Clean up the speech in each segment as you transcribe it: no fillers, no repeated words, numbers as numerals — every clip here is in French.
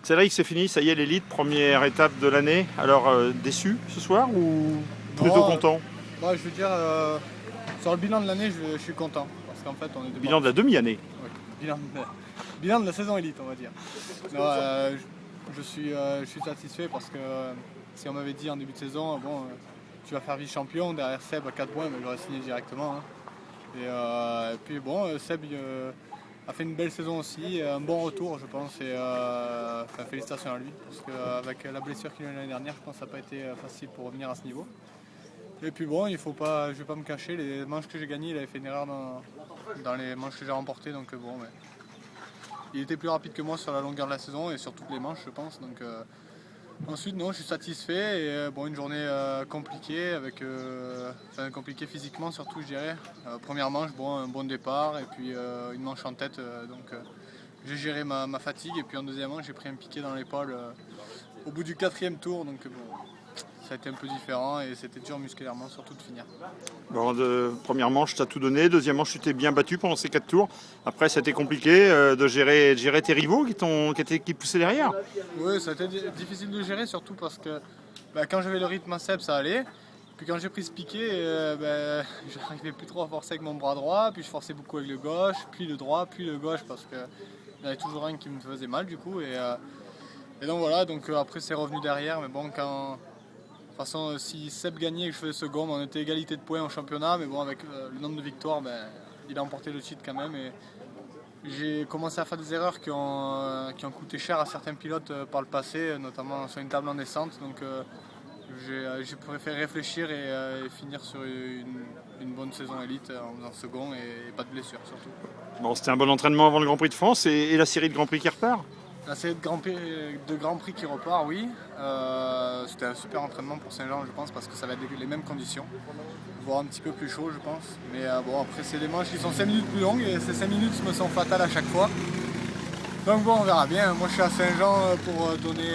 Cédric, c'est fini, ça y est, l'élite, première étape de l'année. Alors, déçu ce soir ou plutôt Non, content? je veux dire, sur le bilan de l'année, je suis content. Parce qu'en fait, on est Bilan de la demi-année. ouais, bilan de la saison élite, on va dire. Non, je suis satisfait parce que si on m'avait dit en début de saison, bon, tu vas faire vice-champion derrière Seb à 4 points, mais j'aurais signé directement, hein. Et puis bon, Seb a fait une belle saison aussi, un bon retour, je pense. Et félicitations à lui, parce qu'avec la blessure qu'il a eu l'année dernière, je pense que ça n'a pas été facile pour revenir à ce niveau. Et puis bon, il faut pas, je vais pas me cacher, les manches que j'ai gagnées, il avait fait une erreur dans les manches que j'ai remportées, donc bon, mais il était plus rapide que moi sur la longueur de la saison et sur toutes les manches, je pense. Donc ensuite, non, je suis satisfait. Et bon, une journée compliquée, compliquée physiquement surtout, je dirais. Première manche, bon, un bon départ et puis une manche en tête, j'ai géré ma fatigue. Et puis en deuxième manche, j'ai pris un piqué dans l'épaule au bout du quatrième tour, donc bon, ça a été un peu différent et c'était dur musculairement, surtout de finir. Bon, première manche, tu as tout donné. Deuxième manche, tu t'es bien battu pendant ces 4 tours. Après, ça a été compliqué de gérer tes rivaux qui poussaient derrière. Oui, ça a été difficile de gérer, surtout parce que quand j'avais le rythme à Seb, ça allait. Puis quand j'ai pris ce piqué, j'arrivais plus trop à forcer avec mon bras droit, puis je forçais beaucoup avec le gauche, puis le droit, puis le gauche, parce qu'il y avait toujours un qui me faisait mal du coup. Et donc voilà, après c'est revenu derrière, mais bon, de toute façon, si Seb gagnait et que je faisais second, on était égalité de points en championnat, mais bon, avec le nombre de victoires, il a emporté le titre quand même. Et j'ai commencé à faire des erreurs qui ont coûté cher à certains pilotes par le passé, notamment sur une table en descente. Donc j'ai préféré réfléchir et finir sur une bonne saison élite en faisant second et pas de blessure surtout. Bon, c'était un bon entraînement avant le Grand Prix de France et la série de Grand Prix qui repart. La série de Grand Prix qui repart, oui. C'était un super entraînement pour Saint-Jean, je pense, parce que ça va être les mêmes conditions, voire un petit peu plus chaud, je pense. Mais bon, après, c'est des manches qui sont 5 minutes plus longues et ces 5 minutes me sont fatales à chaque fois. Donc bon, on verra bien. Moi, je suis à Saint-Jean pour donner.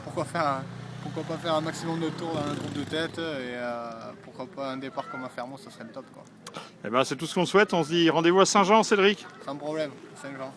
Pourquoi pas faire un maximum de tours dans un groupe de tête et pourquoi pas un départ comme à Fermo, ça serait le top, quoi. Eh ben, c'est tout ce qu'on souhaite. On se dit rendez-vous à Saint-Jean, Cédric. Sans problème, Saint-Jean.